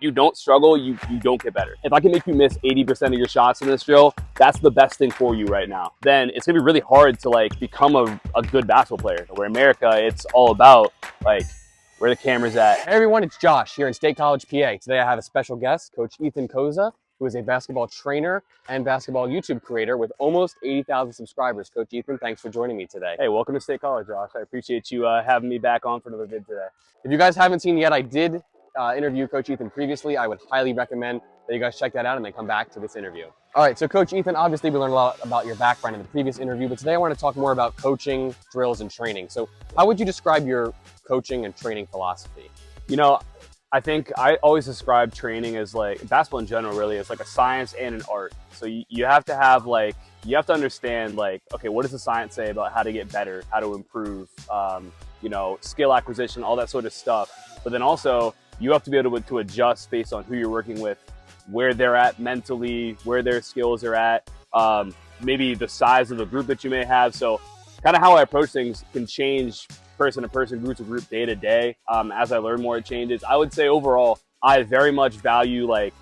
you don't struggle, you don't get better. If I can make you miss 80% of your shots in this drill, that's the best thing for you right now. Then it's gonna be really hard to like become a good basketball player. Where America, it's all about like where the camera's at. Hey everyone, it's Josh here in State College, PA. Today I have a special guest, Coach Ethan Koza, who is a basketball trainer and basketball YouTube creator with almost 80,000 subscribers. Coach Ethan, thanks for joining me today. Hey, welcome to State College, Josh. I appreciate you having me back on for another vid today. If you guys haven't seen yet, I did interview Coach Ethan previously. I would highly recommend that you guys check that out and then come back to this interview. All right, so Coach Ethan, obviously we learned a lot about your background in the previous interview, but today I want to talk more about coaching, drills, and training. So how would you describe your coaching and training philosophy? You know, I think I always describe training as like, basketball in general really, is like a science and an art. So you have to have like, you have to understand like, okay, what does the science say about how to get better, how to improve, you know, skill acquisition, all that sort of stuff. But then also you have to be able to adjust based on who you're working with, where they're at mentally, where their skills are at, maybe the size of the group that you may have. So kind of how I approach things can change person to person, group to group, day to day. As I learn more, it changes. I would say overall, I very much value like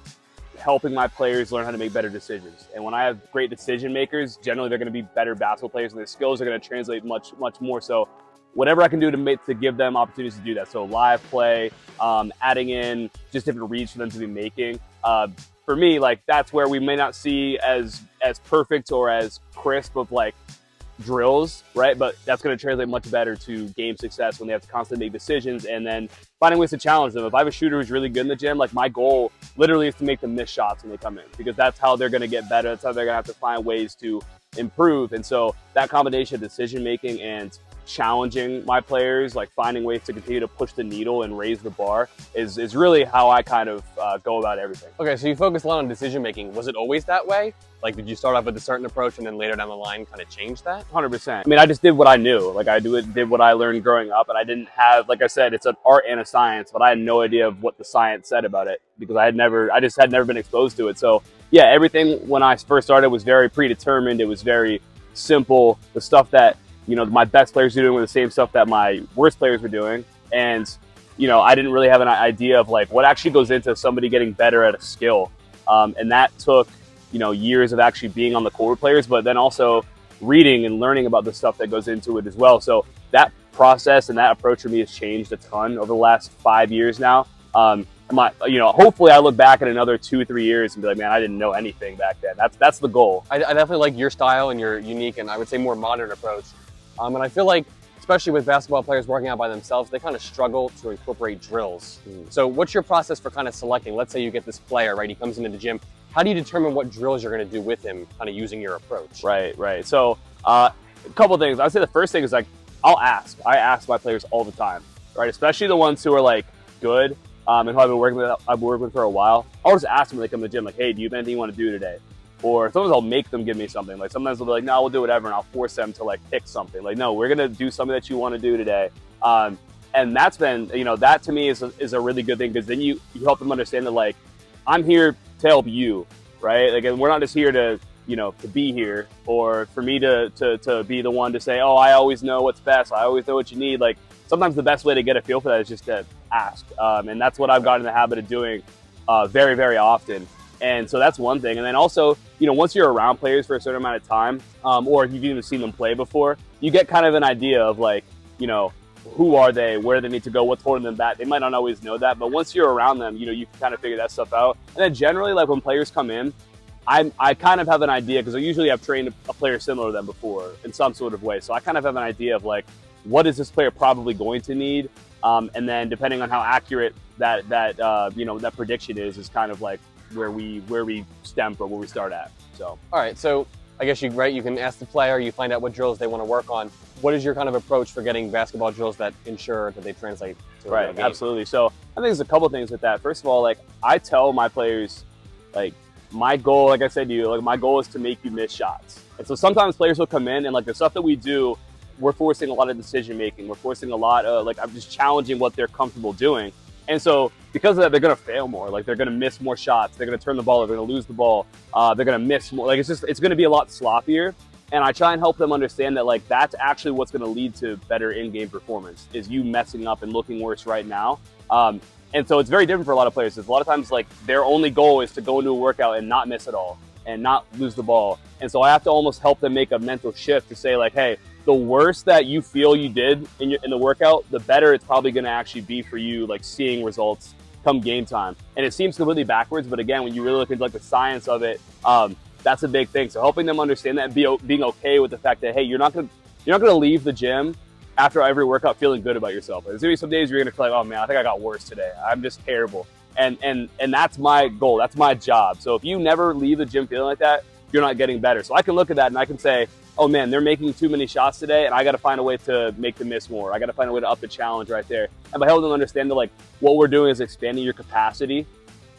helping my players learn how to make better decisions. And when I have great decision makers, generally they're going to be better basketball players, and their skills are going to translate much more. So whatever I can do to give them opportunities to do that. So live play, adding in just different reads for them to be making. For me, like that's where we may not see as perfect or as crisp of like drills, right? But that's going to translate much better to game success when they have to constantly make decisions and then finding ways to challenge them. If I have a shooter who's really good in the gym, like my goal literally is to make them miss shots when they come in, because that's how they're going to get better. That's how they're going to have to find ways to improve. And so that combination of decision making and challenging my players, like finding ways to continue to push the needle and raise the bar is really how I kind of go about everything. Okay, so you focus a lot on decision making. Was it always that way? Like, did you start off with a certain approach and then later down the line kind of change that? 100%. I mean, I just did what I knew. Like I did what I learned growing up, and I didn't have, like I said, it's an art and a science, but I had no idea of what the science said about it because I just had never been exposed to it. So yeah, everything when I first started was very predetermined. It was very simple. The stuff that, you know, my best players were doing were the same stuff that my worst players were doing. And, you know, I didn't really have an idea of like what actually goes into somebody getting better at a skill. And that took, you know, years of actually being on the court with players, but then also reading and learning about the stuff that goes into it as well. So that process and that approach for me has changed a ton over the last 5 years now. You know, hopefully I look back in another 2-3 years and be like, man, I didn't know anything back then. That's the goal. I definitely like your style and your unique and I would say more modern approach. And I feel like, especially with basketball players working out by themselves, they kind of struggle to incorporate drills. So what's your process for kind of selecting? Let's say you get this player, right? He comes into the gym. How do you determine what drills you're going to do with him, kind of using your approach? Right. So a couple of things. I'd say the first thing is like, I ask my players all the time, right? Especially the ones who are like good and who I've been working with for a while. I'll just ask them when they come to the gym, like, hey, do you have anything you want to do today? Or sometimes I'll make them give me something. Like sometimes they'll be like, no, we'll do whatever. And I'll force them to like pick something. Like, no, we're going to do something that you want to do today. And that's been, you know, that to me is a really good thing, because then you help them understand that like, I'm here to help you, right? Like, and we're not just here to, you know, to be here or for me to be the one to say, oh, I always know what's best. I always know what you need. Like sometimes the best way to get a feel for that is just to ask. And that's what I've gotten in the habit of doing very, very often. And so that's one thing. And then also, you know, once you're around players for a certain amount of time, or if you've even seen them play before, you get kind of an idea of like, you know, who are they, where they need to go, what's holding them back. They might not always know that, but once you're around them, you know, you can kind of figure that stuff out. And then generally, like when players come in, I kind of have an idea, because I usually have trained a player similar to them before in some sort of way. So I kind of have an idea of like, what is this player probably going to need? And then depending on how accurate that you know, that prediction is kind of like where we stem from, where we start at. So all right, so I guess you can ask the player, you find out what drills they want to work on. What is your kind of approach for getting basketball drills that ensure that they translate to a real game? Absolutely. So I think there's a couple things with that. First of all, like I tell my players, like my goal, like I said to you, like my goal is to make you miss shots. And so sometimes players will come in and like the stuff that we do, we're forcing a lot of decision making. We're forcing a lot of like, I'm just challenging what they're comfortable doing. And so because of that, they're going to fail more. Like they're going to miss more shots. They're going to turn the ball over. They're going to lose the ball. They're going to miss more. Like it's going to be a lot sloppier. And I try and help them understand that like that's actually what's going to lead to better in-game performance, is you messing up and looking worse right now. And so it's very different for a lot of players. Because a lot of times, like, their only goal is to go into a workout and not miss at all and not lose the ball. And so I have to almost help them make a mental shift to say, like, hey, the worse that you feel you did in the workout, the better it's probably going to actually be for you, like, seeing results come game time. And it seems completely backwards, but again, when you really look into, like, the science of it, that's a big thing. So helping them understand that and being okay with the fact that, hey, you're not gonna leave the gym after every workout feeling good about yourself. There's gonna be some days where you're gonna feel like, oh man, I think I got worse today. I'm just terrible. And that's my goal. That's my job. So if you never leave the gym feeling like that, you're not getting better. So I can look at that and I can say, oh man, they're making too many shots today, and I got to find a way to make them miss more. I got to find a way to up the challenge right there. And by helping them understand that, like, what we're doing is expanding your capacity,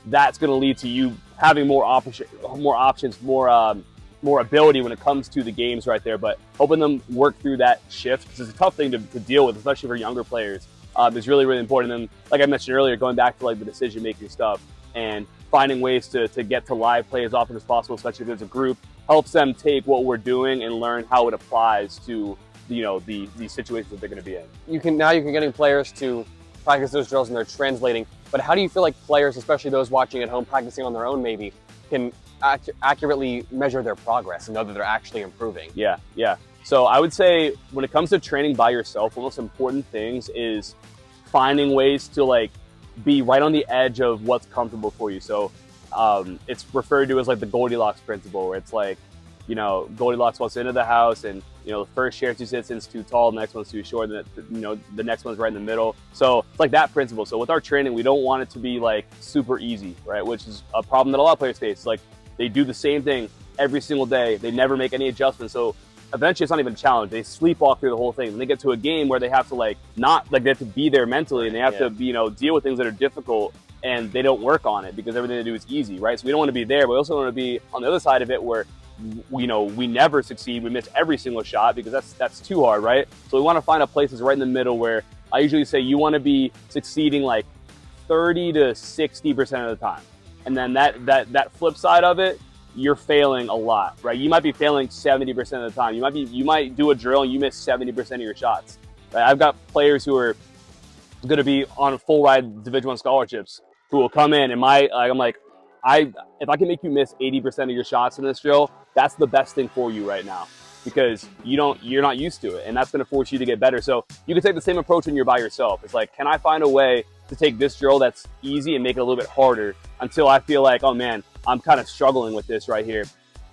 that's going to lead to you having more options, more ability when it comes to the games right there. But helping them work through that shift, because it's a tough thing to deal with, especially for younger players, is really, really important. And like I mentioned earlier, going back to, like, the decision-making stuff and finding ways to get to live play as often as possible, especially if there's a group, helps them take what we're doing and learn how it applies to, you know, the situations that they're going to be in. You can getting players to practice those drills and they're translating. But how do you feel like players, especially those watching at home, practicing on their own maybe, can accurately measure their progress and know that they're actually improving? Yeah. So I would say when it comes to training by yourself, one of the most important things is finding ways to, like, be right on the edge of what's comfortable for you. So it's referred to as, like, the Goldilocks principle, where it's like, you know, Goldilocks walks into the house and, you know, the first chair she sits in is too tall, the next one's too short, and the next one's right in the middle. So it's like that principle. So with our training, we don't want it to be, like, super easy, right? Which is a problem that a lot of players face. Like, they do the same thing every single day. They never make any adjustments. So eventually it's not even a challenge. They sleepwalk through the whole thing. And they get to a game where they have to, like, they have to be there mentally, and they have to, you know, deal with things that are difficult, and they don't work on it because everything they do is easy, right? So we don't want to be there, but we also want to be on the other side of it where, you know, we never succeed. We miss every single shot because that's too hard, right? So we want to find a place that's right in the middle where I usually say you want to be succeeding like 30 to 60% of the time. And then that flip side of it, you're failing a lot, right? You might be failing 70% of the time. You might do a drill and you miss 70% of your shots. Right? I've got players who are going to be on full ride Division I scholarships who will come in and I'm like, if I can make you miss 80% of your shots in this drill, that's the best thing for you right now, because you're not used to it, and that's going to force you to get better. So you can take the same approach when you're by yourself. It's like, can I find a way to take this drill that's easy and make it a little bit harder until I feel like, oh man, I'm kind of struggling with this right here.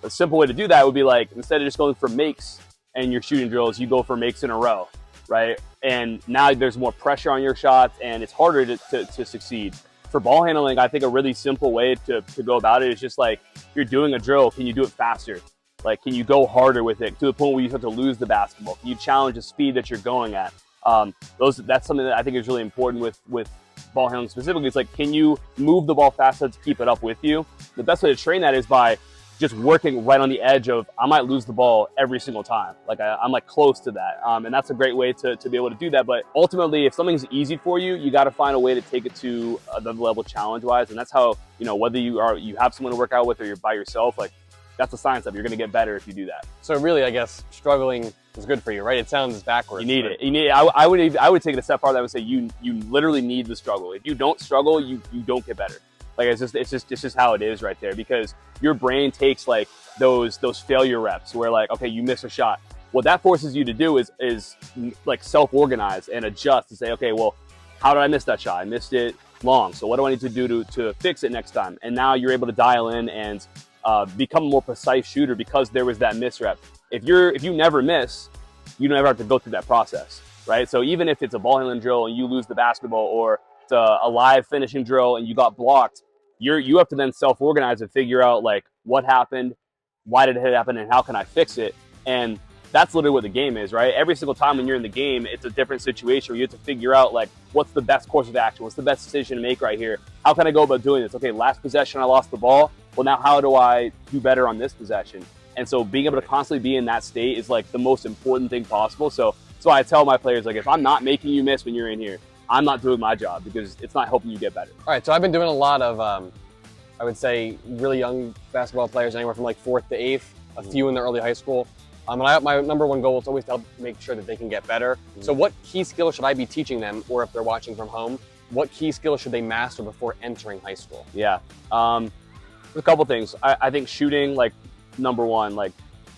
A simple way to do that would be, like, instead of just going for makes and your shooting drills, you go for makes in a row, right? And now there's more pressure on your shots and it's harder to succeed. For ball handling, I think a really simple way to go about it is just, like, you're doing a drill, can you do it faster? Like, can you go harder with it to the point where you start to lose the basketball? Can you challenge the speed that you're going at? That's something that I think is really important with ball handling specifically. It's like, can you move the ball fast enough to keep it up with you? The best way to train that is by just working right on the edge of, I might lose the ball every single time. Like, I'm like close to that. And that's a great way to be able to do that. But ultimately, if something's easy for you, you got to find a way to take it to another level challenge wise. And that's how, you know, whether you have someone to work out with or you're by yourself, like, that's the science of it. You're going to get better if you do that. So really, I guess struggling is good for you, right? It sounds backwards. You need it. You need. I would take it a step farther. I would say you literally need the struggle. If you don't struggle, you don't get better. Like, it's just how it is right there, because your brain takes, like, those failure reps where, like, okay, you miss a shot. What that forces you to do is like self-organize and adjust and say, okay, well, how did I miss that shot? I missed it long. So what do I need to do to fix it next time? And now you're able to dial in and become a more precise shooter because there was that miss rep. If you never miss, you never have to go through that process, right? So even if it's a ball handling drill and you lose the basketball, or it's a live finishing drill and you got blocked, you have to then self-organize and figure out, like, what happened, why did it happen, and how can I fix it? And that's literally what the game is, right? Every single time when you're in the game, it's a different situation where you have to figure out, like, what's the best course of action? What's the best decision to make right here? How can I go about doing this? Okay, last possession, I lost the ball. Well, now how do I do better on this possession? And so being able to constantly be in that state is, like, the most important thing possible. So I tell my players, like, if I'm not making you miss when you're in here, I'm not doing my job, because it's not helping you get better. All right, so I've been doing a lot of, I would say, really young basketball players, anywhere from like 4th to 8th, a few in the early high school. And my number one goal is always to help make sure that they can get better. So what key skills should I be teaching them, or if they're watching from home, what key skills should they master before entering high school? Yeah. A couple things. I think shooting, like, number one, like,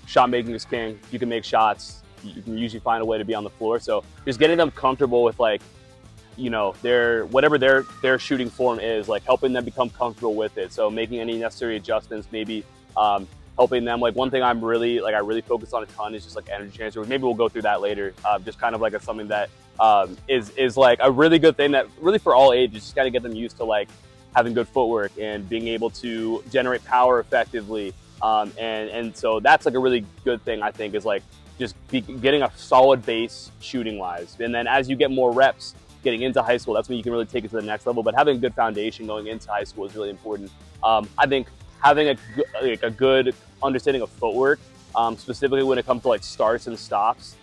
shot making is king. You can make shots. You can usually find a way to be on the floor. So just getting them comfortable with, like, you know, whatever their shooting form is, like helping them become comfortable with it. So making any necessary adjustments, maybe helping them. Like, one thing I really focus on a ton is just like energy transfer. Maybe we'll go through that later. Just kind of like something that is like a really good thing that really for all ages, just got to get them used to like having good footwork and being able to generate power effectively. And so that's like a really good thing, I think, is like just getting a solid base shooting wise. And then as you get more reps getting into high school, that's when you can really take it to the next level. But having a good foundation going into high school is really important. I think having a good understanding of footwork, specifically when it comes to like starts and stops.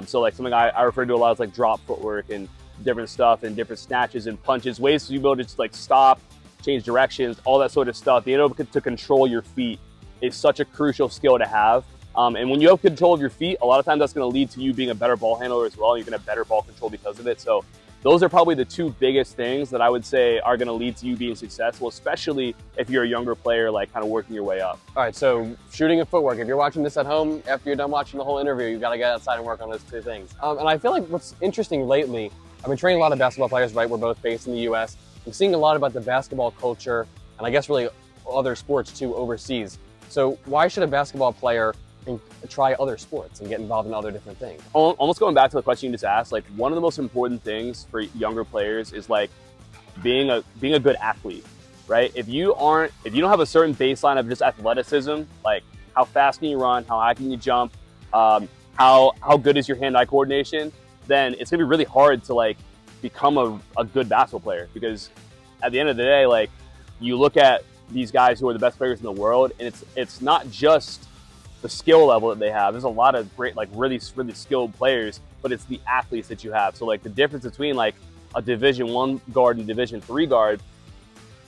So like something I refer to a lot is like drop footwork and different stuff and different snatches and punches, ways to be able to just like stop, change directions, all that sort of stuff. Being able to control your feet is such a crucial skill to have. And when you have control of your feet, a lot of times that's going to lead to you being a better ball handler as well. You're going to have better ball control because of it. So those are probably the two biggest things that I would say are going to lead to you being successful, especially if you're a younger player, like kind of working your way up. All right, so shooting and footwork. If you're watching this at home, after you're done watching the whole interview, you've got to get outside and work on those two things. And I feel like what's interesting lately, I've been training a lot of basketball players, right? We're both based in the U.S. I'm seeing a lot about the basketball culture, and I guess really other sports too overseas. So why should a basketball player try other sports and get involved in other different things? Almost going back to the question you just asked, like one of the most important things for younger players is like being a good athlete, right? If you don't have a certain baseline of just athleticism, like how fast can you run, how high can you jump, how good is your hand-eye coordination, then it's gonna be really hard to like become a good basketball player. Because at the end of the day, like you look at these guys who are the best players in the world, and it's not just the skill level that they have. There's a lot of great, like really skilled players, but it's the athletes that you have. So like the difference between like a Division I guard and Division III guard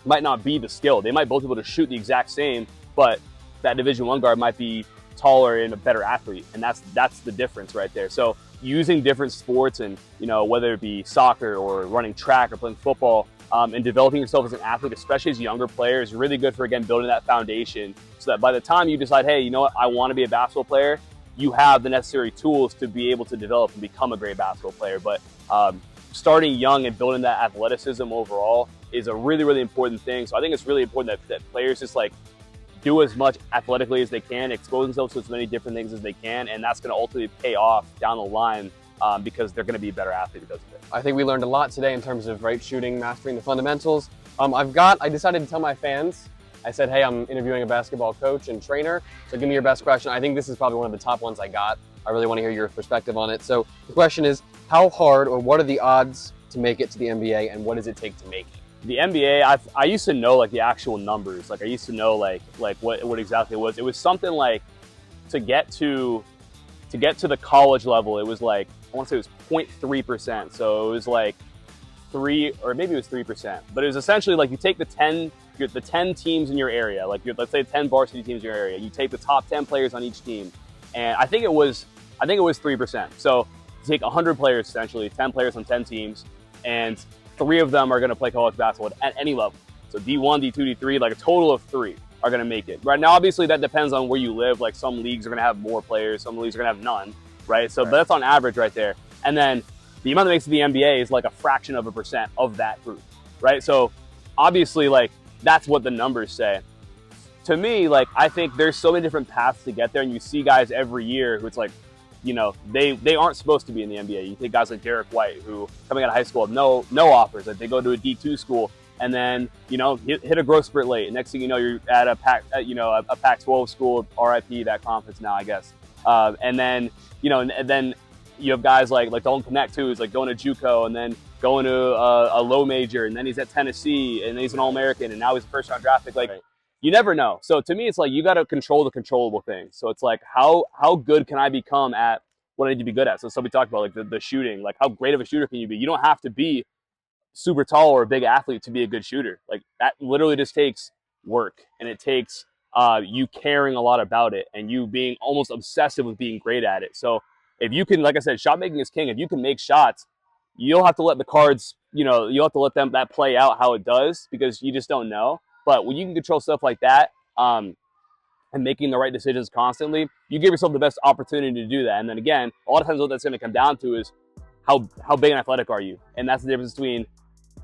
might not be the skill. They might both be able to shoot the exact same, but that Division I guard might be taller and a better athlete, and that's the difference right there. So using different sports, and you know, whether it be soccer or running track or playing football, and developing yourself as an athlete, especially as a younger player, is really good for, again, building that foundation so that by the time you decide, hey, you know what, I want to be a basketball player, you have the necessary tools to be able to develop and become a great basketball player. But starting young and building that athleticism overall is a really, really important thing. So I think it's really important that players just like do as much athletically as they can, expose themselves to as many different things as they can, and that's going to ultimately pay off down the line. Because they're going to be a better athlete because of it. I think we learned a lot today in terms of shooting, mastering the fundamentals. I decided to tell my fans, I said, hey, I'm interviewing a basketball coach and trainer, so give me your best question. I think this is probably one of the top ones I got. I really want to hear your perspective on it. So the question is, how hard or what are the odds to make it to the NBA, and what does it take to make it? The NBA, I used to know like the actual numbers. Like I used to know like what exactly it was. It was something like to get to the college level, it was like, I want to say it was 0.3%. So it was like 3, or maybe it was 3%. But it was essentially like you take the 10 teams in your area, like let's say 10 varsity teams in your area. You take the top 10 players on each team, and I think it was 3%. So you take 100 players essentially, 10 players on 10 teams, and 3 of them are going to play college basketball at any level. So D1, D2, D3, like a total of 3 are going to make it. Right now, obviously that depends on where you live. Like some leagues are going to have more players, some leagues are going to have none. Right, so that's on average right there. And then the amount that makes it to the NBA is like a fraction of a percent of that group, right? So obviously, like that's what the numbers say. To me, like I think there's so many different paths to get there, and you see guys every year who it's like, you know, they aren't supposed to be in the NBA. You take guys like Derek White, who coming out of high school have no offers. Like they go to a D2 school, and then you know hit a growth spurt late. Next thing you know, you're at a Pac-12 school. RIP that conference now, I guess. And then and then you have guys like Dalton Connect too, who's like going to JUCO and then going to a low major, and then he's at Tennessee, and then he's an All-American, and now he's a first-round draft pick. Like you never know. So to me, it's like you got to control the controllable things. So it's like how good can I become at what I need to be good at? So somebody talked about like the shooting, like how great of a shooter can you be? You don't have to be super tall or a big athlete to be a good shooter. Like that literally just takes work, and it takes you caring a lot about it and you being almost obsessive with being great at it. So if you can, like I said, shot making is king. If you can make shots, you'll have to let the cards, you'll have to let that play out how it does, because you just don't know. But when you can control stuff like that, and making the right decisions constantly, you give yourself the best opportunity to do that. And then again, a lot of times what that's going to come down to is how big and athletic are you? And that's the difference between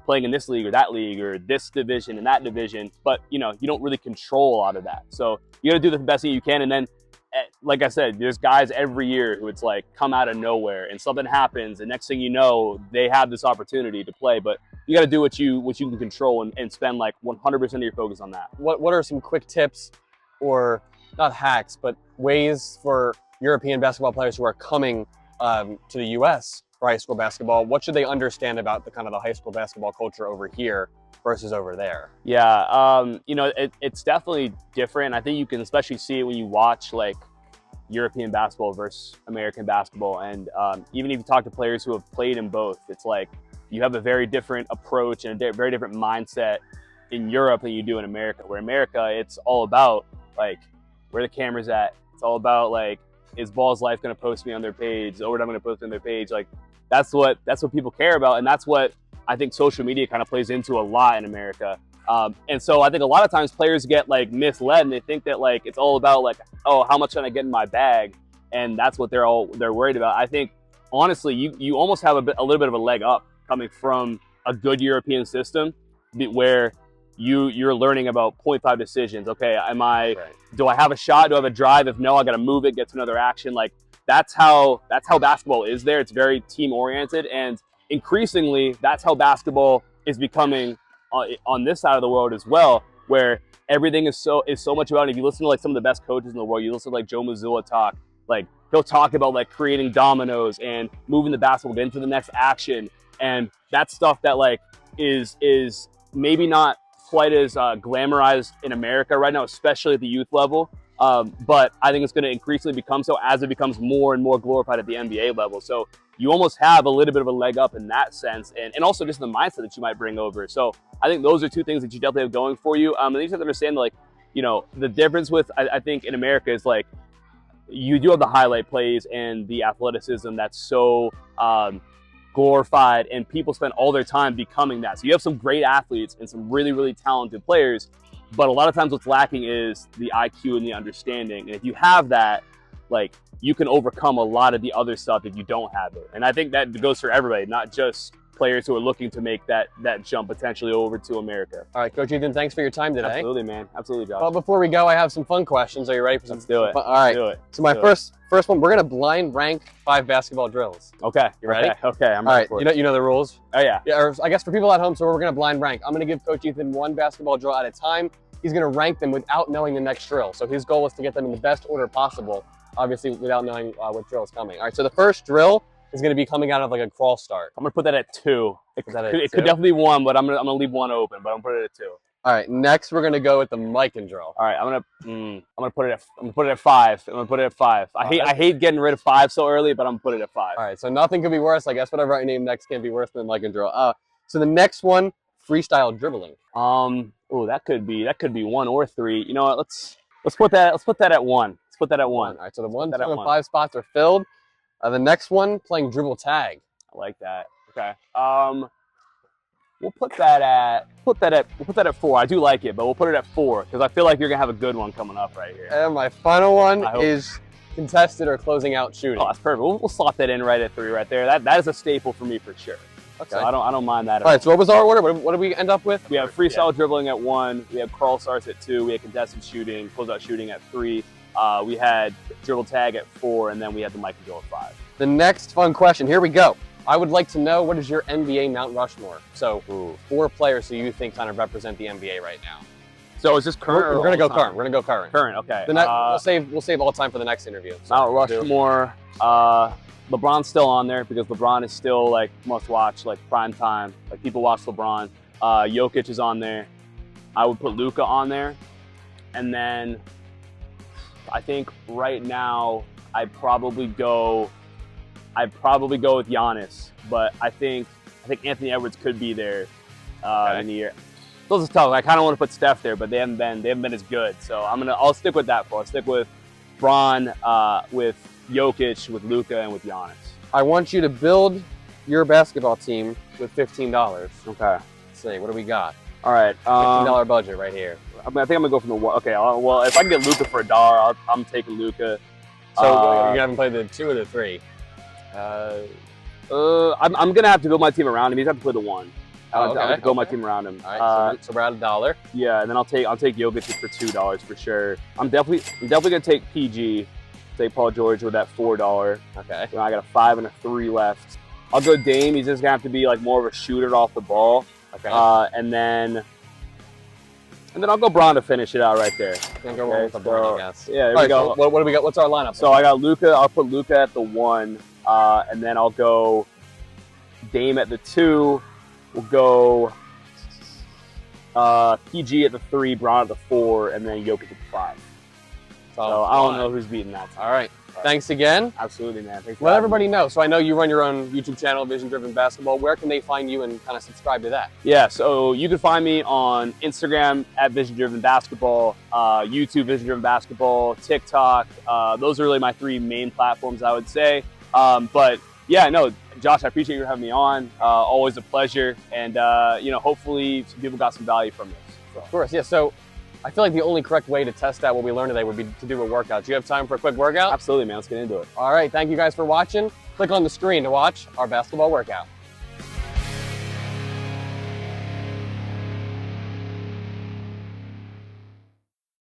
playing in this league or this division and that division. But you don't really control a lot of that. So you got to do the best thing you can. And then, like I said, there's guys every year who it's like come out of nowhere and something happens, and next thing you know, they have this opportunity to play. But you got to do what you can control and spend like 100% of your focus on that. What are some quick tips, or not hacks, but ways for European basketball players who are coming to the U.S. for high school basketball? What should they understand about the high school basketball culture over here versus over there? Yeah, it's definitely different. I think you can especially see it when you watch like European basketball versus American basketball. And even if you talk to players who have played in both, it's like you have a very different approach and a very different mindset in Europe than you do in America. Where America, it's all about like where the camera's at. It's all about like, is Ball's Life going to post me on their page? Is Overtime going to post me on their page? Like that's what people care about, and that's what I think social media kind of plays into a lot in America. And so I think a lot of times players get like misled, and they think that like it's all about like, oh, how much can I get in my bag, and that's what they're worried about. I think honestly, you almost have a little bit of a leg up coming from a good European system where you're learning about 0.5 decisions. Okay, do I have a shot? Do I have a drive? If no, I got to move it, get to another action. Like that's how basketball is there. It's very team oriented, and increasingly that's how basketball is becoming on this side of the world as well, where everything is so much about it. If you listen to like some of the best coaches in the world, you listen to like Joe Mazzulla talk, like he'll talk about like creating dominoes and moving the basketball into the next action, and that's stuff that like is maybe not quite as glamorized in America right now, especially at the youth level. But I think it's going to increasingly become so as it becomes more and more glorified at the NBA level. So you almost have a little bit of a leg up in that sense, and also just the mindset that you might bring over. So I think those are two things that you definitely have going for you. And you just have to understand, like, the difference with, I think in America is like, you do have the highlight plays and the athleticism that's so glorified, and people spend all their time becoming that. So you have some great athletes and some really, really talented players, but a lot of times what's lacking is the IQ and the understanding. And if you have that, like, you can overcome a lot of the other stuff if you don't have it. And I think that goes for everybody, not just players who are looking to make that jump potentially over to America. All right, Coach Ethan, thanks for your time today. Absolutely, man. Absolutely, Josh. Well, before we go, I have some fun questions. Are you ready for some? Let's do it. All right. Let's do it. So my first one, we're gonna blind rank 5 basketball drills. Okay. You ready? Okay. I'm ready for it. You know the rules. Oh yeah. Yeah. Or I guess for people at home, so we're gonna blind rank. I'm gonna give Coach Ethan 1 basketball drill at a time. He's gonna rank them without knowing the next drill. So his goal is to get them in the best order possible, obviously without knowing what drill is coming. All right. So the first drill is going to be coming out of like a crawl start. I'm going to put that at 2. It could definitely be 1, but I'm going to leave 1 open, but I'm going to put it at 2. All right, next we're going to go with the Mikan drill. All right, I'm going to put it at 5. I'm going to put it at 5. I hate getting rid of 5 so early, but I'm going to put it at 5. All right, so nothing could be worse. I guess whatever I name next can't be worse than the Mikan drill. So the next one, freestyle dribbling. Oh, that could be 1 or 3. You know what? Let's put that at 1. Let's put that at 1. All right, so the 1, 2, and 5 spots are filled. The next one, playing dribble tag. I like that. Okay. We'll put that at 4. I do like it, but we'll put it at 4 because I feel like you're gonna have a good one coming up right here. And my final one is contested or closing out shooting. Oh, that's perfect. We'll slot that in right at 3 right there. That is a staple for me for sure. Okay. So I don't mind that at all. All right. So what was our order? What did we end up with? We have freestyle dribbling at 1. We have crawl starts at 2. We had contested shooting, closeout shooting at 3. We had dribble tag at 4, and then we had the Mikan drill at 5. The next fun question, here we go. I would like to know, what is your NBA Mount Rushmore? So 4 players who you think kind of represent the NBA right now. So is this current? We're going to go current. We're going to go current. Current, okay. We'll save all time for the next interview. So Mount Rushmore. LeBron's still on there because LeBron is still like must watch, like prime time. Like people watch LeBron. Jokic is on there. I would put Luka on there, and then I think right now I'd probably go with Giannis, but I think Anthony Edwards could be there in the year. Those are tough. I kind of want to put Steph there, but they haven't been as good. So I'll stick with that. I'll stick with Bron, with Jokic, with Luka, and with Giannis. I want you to build your basketball team with $15. Okay. Let's see, what do we got? All right. $15 budget right here. I think I'm gonna go from the one. Okay. Well, if I can get Luka for $1, I'm taking Luka. So you're gonna have him play the 2 or the 3? I'm gonna have to build my team around him. He's have to play the 1. I'll have to build my team around him. All right, so we're at $1. Yeah, and then I'll take Jokic for $2 for sure. I'm definitely gonna take PG. Take Paul George with that $4. Okay. You know, I got a 5 and a 3 left. I'll go Dame. He's just gonna have to be like more of a shooter off the ball. Okay. And then I'll go Braun to finish it out right there. Can't go wrong with LeBron, I guess. Yeah, there All we go. So what do we got? What's our lineup? So I got Luka. I'll put Luka at the 1, and then I'll go Dame at the 2. We'll go PG at the 3, Braun at the 4, and then Jokic at the 5. So I don't know who's beating that time. All right. Thanks again. Absolutely, man. Thanks for Let having everybody know. So I know you run your own YouTube channel, Vision Driven Basketball. Where can they find you and kind of subscribe to that? Yeah, so you can find me on Instagram at Vision Driven Basketball, YouTube Vision Driven Basketball, TikTok. Those are really my 3 main platforms, I would say. But yeah, no, Josh, I appreciate you having me on. Always a pleasure, and you know, hopefully some people got some value from this. So. Of course, yeah. So I feel like the only correct way to test out what we learned today would be to do a workout. Do you have time for a quick workout? Absolutely, man. Let's get into it. All right. Thank you guys for watching. Click on the screen to watch our basketball workout.